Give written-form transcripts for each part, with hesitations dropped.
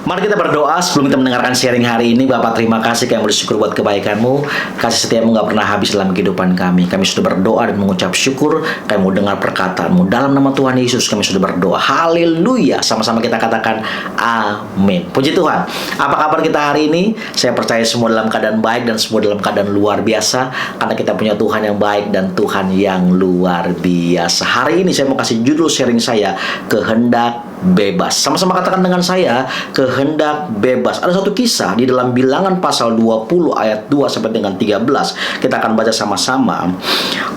Mari kita berdoa sebelum kita mendengarkan sharing hari ini. Bapak, terima kasih, kami bersyukur buat kebaikan-Mu. Kasih setiamu gak pernah habis dalam kehidupan kami. Kami sudah berdoa dan mengucap syukur. Kami mau dengar perkataan-Mu. Dalam nama Tuhan Yesus kami sudah berdoa. Haleluya. Sama-sama kita katakan amin. Puji Tuhan. Apa kabar kita hari ini? Saya percaya semua dalam keadaan baik dan semua dalam keadaan luar biasa. Karena kita punya Tuhan yang baik dan Tuhan yang luar biasa. Hari ini saya mau kasih judul sharing saya, kehendak bebas. Sama-sama katakan dengan saya, kehendak bebas. Ada satu kisah di dalam Bilangan pasal 20 ayat 2 sampai dengan 13. Kita akan baca sama-sama.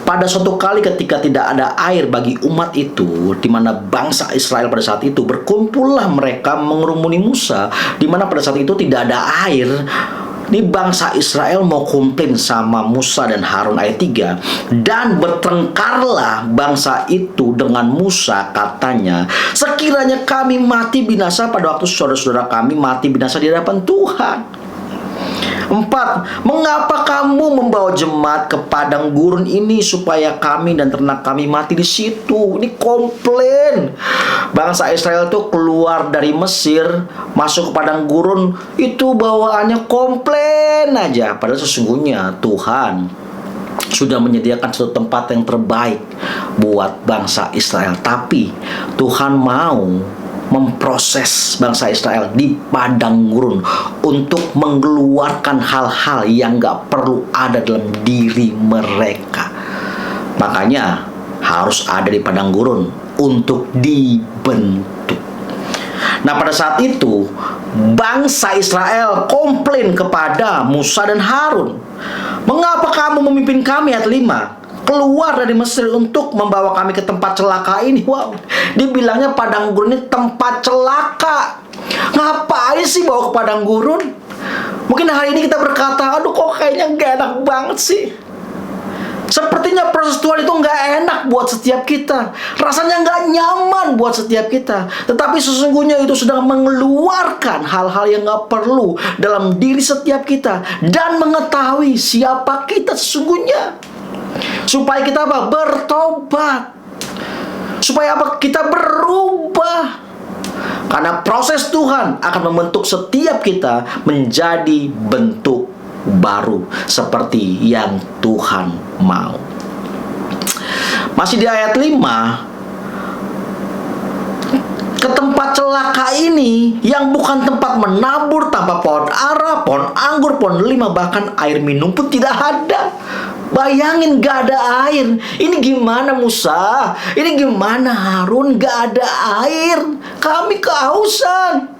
Pada suatu kali ketika tidak ada air bagi umat itu, di mana bangsa Israel pada saat itu, berkumpullah mereka mengerumuni Musa, di mana pada saat itu tidak ada air. Ini bangsa Israel mau komplain sama Musa dan Harun, ayat 3. Dan bertengkarlah bangsa itu dengan Musa, katanya, sekiranya kami mati binasa pada waktu saudara-saudara kami mati binasa di hadapan Tuhan. 4. Mengapa kamu membawa jemaat ke padang gurun ini supaya kami dan ternak kami mati di situ? Ini komplain. Bangsa Israel itu keluar dari Mesir, masuk ke padang gurun, itu bawaannya komplain aja. Padahal sesungguhnya Tuhan sudah menyediakan suatu tempat yang terbaik buat bangsa Israel. Tapi Tuhan mau memproses bangsa Israel di padang gurun untuk mengeluarkan hal-hal yang gak perlu ada dalam diri mereka. Makanya harus ada di padang gurun untuk dibentuk. Nah, pada saat itu bangsa Israel komplain kepada Musa dan Harun. Mengapa kamu memimpin kami, ayat 5, keluar dari Mesir untuk membawa kami ke tempat celaka ini? Wow, dibilangnya padang gurun ini tempat celaka. Ngapain sih bawa ke padang gurun? Mungkin hari ini kita berkata, aduh kok kayaknya gak enak banget sih. Sepertinya proses Tuhan itu gak enak buat setiap kita. Rasanya gak nyaman buat setiap kita. Tetapi sesungguhnya itu sedang mengeluarkan hal-hal yang gak perlu dalam diri setiap kita. Dan mengetahui siapa kita sesungguhnya. Supaya kita apa? Bertobat. Supaya apa? Kita berubah. Karena proses Tuhan akan membentuk setiap kita menjadi bentuk baru seperti yang Tuhan mau. Masih di ayat 5, ke tempat celaka ini yang bukan tempat menabur tanpa pohon ara, pohon anggur, pohon delima, bahkan air minum pun tidak ada. Bayangin gak ada air. Ini gimana Musa? Ini gimana Harun? Gak ada air. Kami kehausan.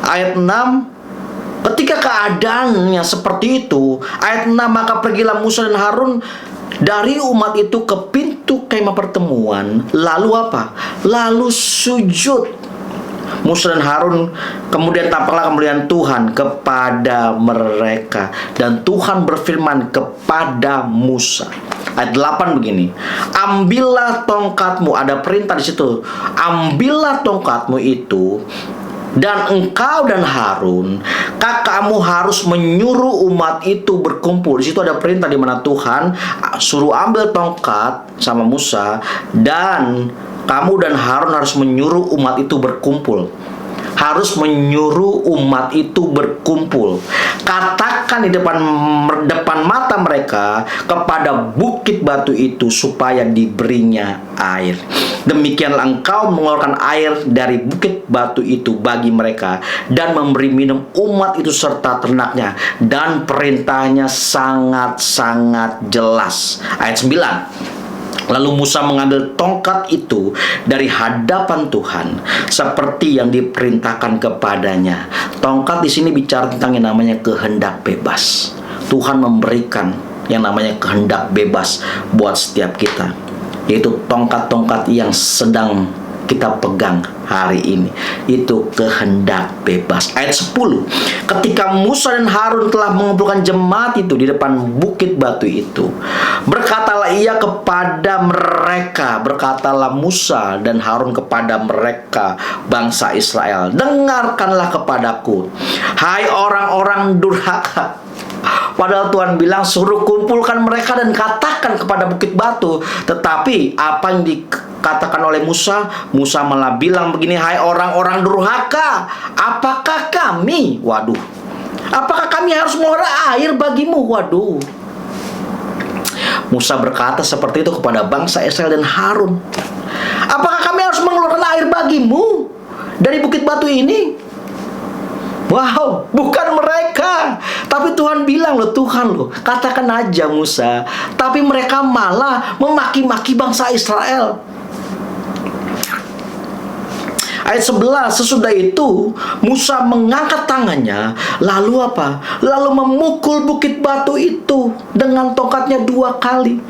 Ayat 6, ketika keadaannya seperti itu, ayat 6, maka pergilah Musa dan Harun dari umat itu ke pintu kemah pertemuan. Lalu apa? Lalu sujud. Musa dan Harun kemudian tampaklah kemuliaan Tuhan kepada mereka. Dan Tuhan berfirman kepada Musa. Ayat 8 begini. Ambillah tongkatmu. Ada perintah di situ. Ambillah tongkatmu itu, dan engkau dan Harun, kakakmu harus menyuruh umat itu berkumpul. Di situ ada perintah di mana Tuhan suruh ambil tongkat sama Musa, dan kamu dan Harun harus menyuruh umat itu berkumpul. Harus menyuruh umat itu berkumpul. Katakan di depan mata mereka kepada bukit batu itu supaya diberinya air. Demikianlah engkau mengeluarkan air dari bukit batu itu bagi mereka dan memberi minum umat itu serta ternaknya. Dan perintahnya sangat-sangat jelas. Ayat 9. Lalu Musa mengambil tongkat itu dari hadapan Tuhan seperti yang diperintahkan kepadanya. Tongkat di sini bicara tentang yang namanya kehendak bebas. Tuhan memberikan yang namanya kehendak bebas buat setiap kita, yaitu tongkat-tongkat yang sedang kita pegang hari ini, itu kehendak bebas. Ayat 10. Ketika Musa dan Harun telah mengumpulkan jemaat itu di depan bukit batu itu, berkatalah ia kepada mereka, berkatalah Musa dan Harun kepada mereka, bangsa Israel, dengarkanlah kepadaku, hai orang-orang durhaka. Padahal Tuhan bilang suruh kumpulkan mereka dan katakan kepada bukit batu. Tetapi apa yang dikatakan oleh Musa, Musa malah bilang begini, "Hai orang-orang durhaka, apakah kami, apakah kami harus mengeluarkan air bagimu?" Waduh. Musa berkata seperti itu kepada bangsa Israel dan Harun. "Apakah kami harus mengeluarkan air bagimu dari bukit batu ini?" Wow, bukan mereka. Tapi Tuhan bilang loh, katakan aja Musa. Tapi mereka malah memaki-maki bangsa Israel. Ayat 11, sesudah itu Musa mengangkat tangannya, lalu apa? Lalu memukul bukit batu itu dengan tongkatnya 2 kali.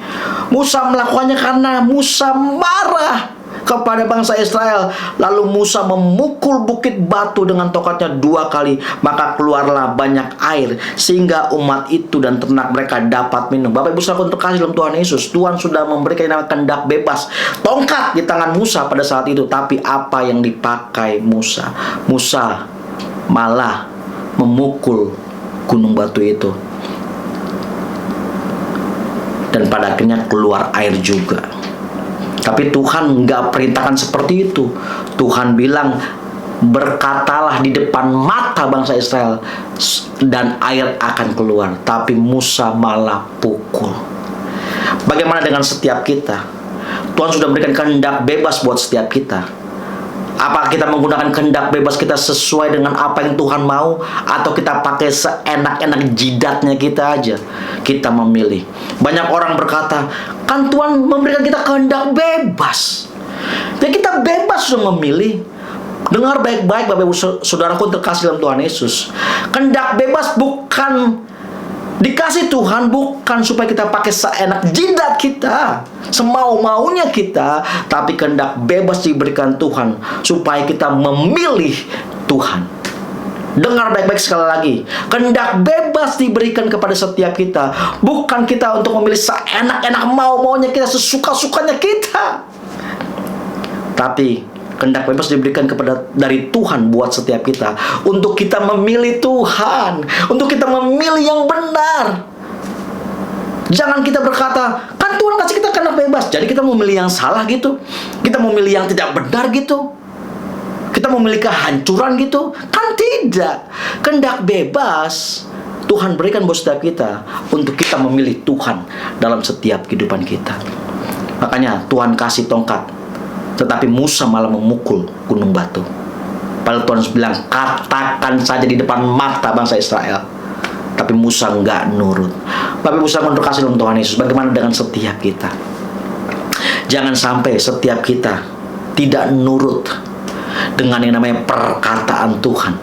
Musa melakukannya karena Musa marah kepada bangsa Israel. Lalu Musa memukul bukit batu dengan tongkatnya 2 kali, maka keluarlah banyak air sehingga umat itu dan ternak mereka dapat minum. Bapak Ibu saudara terkasih dalam Tuhan Yesus, Tuhan sudah memberikan yang namanya kehendak bebas, tongkat di tangan Musa pada saat itu. Tapi apa yang dipakai Musa? Musa malah memukul gunung batu itu, dan pada akhirnya keluar air juga. Tapi Tuhan nggak perintahkan seperti itu. Tuhan bilang, "Berkatalah di depan mata bangsa Israel dan air akan keluar." Tapi Musa malah pukul. Bagaimana dengan setiap kita? Tuhan sudah berikan kehendak bebas buat setiap kita. Apakah kita menggunakan kehendak bebas kita sesuai dengan apa yang Tuhan mau, atau kita pakai seenak-enak jidatnya kita aja? Kita memilih. Banyak orang berkata, "Kan Tuhan memberikan kita kehendak bebas." Ya, kita bebas untuk memilih. Dengar baik-baik Bapak Ibu saudaraku terkasih dalam Tuhan Yesus. Kehendak bebas bukan dikasih Tuhan, bukan supaya kita pakai seenak jidat kita, semau-maunya kita. Tapi kehendak bebas diberikan Tuhan supaya kita memilih Tuhan. Dengar baik-baik sekali lagi. Kehendak bebas diberikan kepada setiap kita, bukan kita untuk memilih seenak-enak mau-maunya kita, sesuka-sukanya kita. Tapi kehendak bebas diberikan dari Tuhan buat setiap kita, untuk kita memilih Tuhan, untuk kita memilih yang benar. Jangan kita berkata, "Kan Tuhan kasih kita kehendak bebas, jadi kita memilih yang salah gitu, kita memilih yang tidak benar gitu, kita memilih kehancuran gitu." Kan tidak. Kehendak bebas Tuhan berikan buat setiap kita untuk kita memilih Tuhan dalam setiap kehidupan kita. Makanya Tuhan kasih tongkat, tetapi Musa malah memukul gunung batu. Padahal Tuhan bilang, "Katakan saja di depan mata bangsa Israel." Tapi Musa nggak nurut. Bapak Ibu saudara terkasih dalam Tuhan Yesus, bagaimana dengan setiap kita? Jangan sampai setiap kita tidak nurut dengan yang namanya perkataan Tuhan.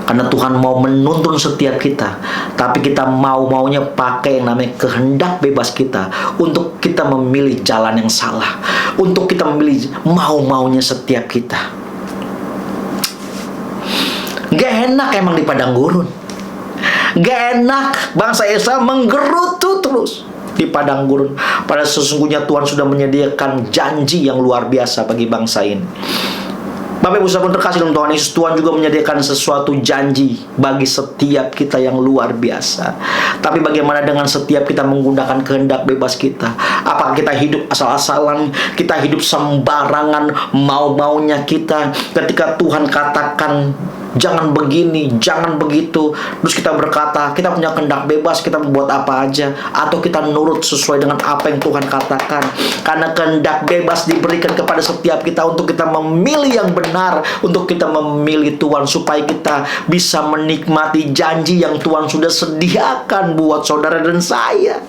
Karena Tuhan mau menuntun setiap kita, tapi kita mau-maunya pakai yang namanya kehendak bebas kita untuk kita memilih jalan yang salah, untuk kita memilih mau-maunya setiap kita. Gak enak emang di padang gurun. Gak enak bangsa Israel menggerutu terus di padang gurun. Padahal sesungguhnya Tuhan sudah menyediakan janji yang luar biasa bagi bangsa ini. Bapak Ibu saudara terkasih dalam Tuhan Yesus, Tuhan juga menyediakan sesuatu janji bagi setiap kita yang luar biasa. Tapi bagaimana dengan setiap kita menggunakan kehendak bebas kita? Apakah kita hidup asal-asalan, kita hidup sembarangan, mau-maunya kita? Ketika Tuhan katakan jangan begini, jangan begitu, terus kita berkata kita punya kehendak bebas, kita membuat apa aja, atau kita nurut sesuai dengan apa yang Tuhan katakan? Karena kehendak bebas diberikan kepada setiap kita untuk kita memilih yang benar, untuk kita memilih Tuhan, supaya kita bisa menikmati janji yang Tuhan sudah sediakan buat saudara dan saya.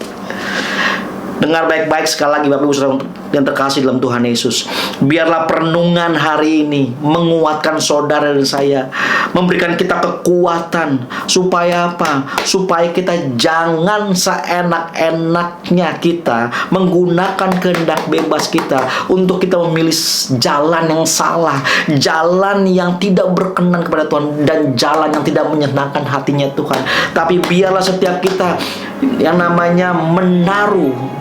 Dengar baik-baik sekali lagi Bapak Ibu saudara yang terkasih dalam Tuhan Yesus. Biarlah perenungan hari ini menguatkan saudara dan saya, memberikan kita kekuatan. Supaya apa? Supaya kita jangan seenak-enaknya kita menggunakan kehendak bebas kita untuk kita memilih jalan yang salah, jalan yang tidak berkenan kepada Tuhan, dan jalan yang tidak menyenangkan hatinya Tuhan. Tapi biarlah setiap kita yang namanya menaruh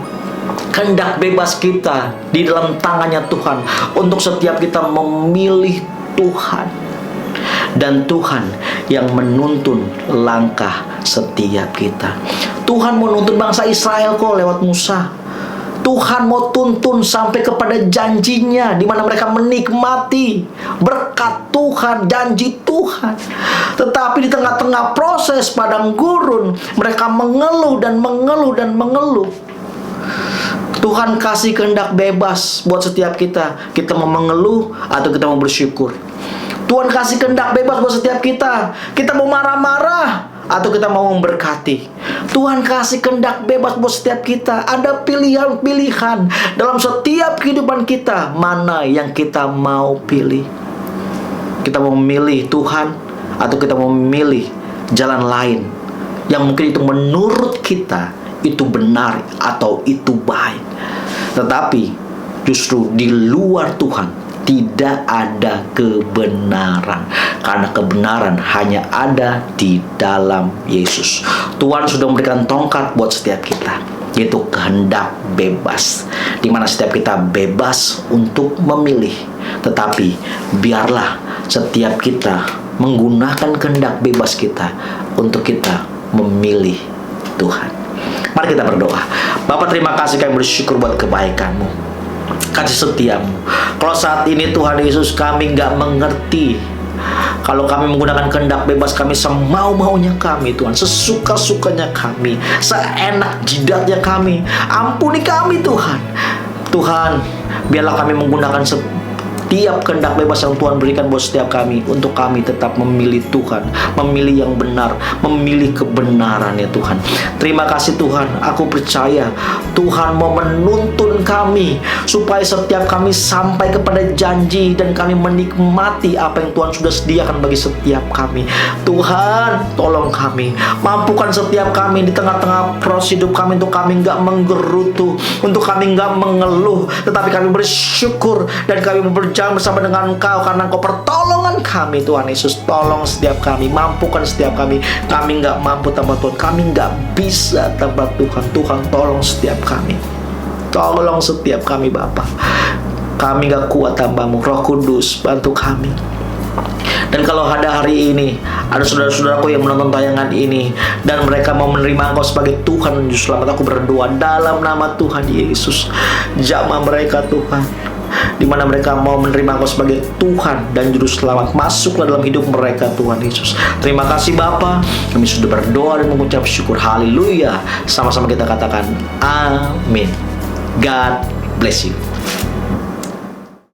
kehendak bebas kita di dalam tangannya Tuhan, untuk setiap kita memilih Tuhan, dan Tuhan yang menuntun langkah setiap kita. Tuhan menuntun bangsa Israel kok lewat Musa. Tuhan mau tuntun sampai kepada janjinya, di mana mereka menikmati berkat Tuhan, janji Tuhan. Tetapi di tengah-tengah proses padang gurun, mereka mengeluh dan mengeluh dan mengeluh. Tuhan kasih kehendak bebas buat setiap kita. Kita mau mengeluh atau kita mau bersyukur. Tuhan kasih kehendak bebas buat setiap kita. Kita mau marah-marah atau kita mau memberkati. Tuhan kasih kehendak bebas buat setiap kita. Ada pilihan-pilihan dalam setiap kehidupan kita. Mana yang kita mau pilih? Kita mau memilih Tuhan atau kita mau memilih jalan lain yang mungkin itu menurut kita itu benar atau itu baik. Tetapi justru di luar Tuhan tidak ada kebenaran, karena kebenaran hanya ada di dalam Yesus. Tuhan sudah memberikan tongkat buat setiap kita, yaitu kehendak bebas, di mana setiap kita bebas untuk memilih. Tetapi biarlah setiap kita menggunakan kehendak bebas kita untuk kita memilih Tuhan. Mari kita berdoa. Bapa, terima kasih, kami bersyukur buat kebaikan-Mu, kasih setiamu. Kalau saat ini Tuhan Yesus kami nggak mengerti, kalau kami menggunakan kehendak bebas kami semau-maunya kami, Tuhan, sesuka-sukanya kami, seenak jidatnya kami, ampuni kami Tuhan. Tuhan, biarlah kami menggunakan setiap kehendak bebas yang Tuhan berikan buat setiap kami, untuk kami tetap memilih Tuhan, memilih yang benar, memilih kebenaran ya Tuhan. Terima kasih Tuhan, aku percaya Tuhan mau menuntun kami supaya setiap kami sampai kepada janji dan kami menikmati apa yang Tuhan sudah sediakan bagi setiap kami. Tuhan, tolong kami, mampukan setiap kami di tengah-tengah proses hidup kami, untuk kami nggak menggerutu, untuk kami nggak mengeluh, tetapi kami bersyukur dan kami berjalan bersama dengan Engkau, karena Engkau pertolongan kami. Tuhan Yesus, tolong setiap kami, mampukan setiap kami. Kami nggak mampu tanpa Tuhan, kami nggak bisa tanpa Tuhan. Tuhan, tolong setiap kami, tolong setiap kami Bapa. Kami nggak kuat tanpa-Mu. Roh Kudus, bantu kami. Dan kalau ada hari ini ada saudara-saudaraku yang menonton tayangan ini dan mereka mau menerima Engkau sebagai Tuhan dan Juru Selamat, aku berdoa dalam nama Tuhan Yesus, jamah mereka Tuhan, di mana mereka mau menerima Engkau sebagai Tuhan dan Juru Selamat, masuklah dalam hidup mereka Tuhan Yesus. Terima kasih Bapa, kami sudah berdoa dan mengucap syukur. Haleluya. Sama-sama kita katakan amin. God bless you.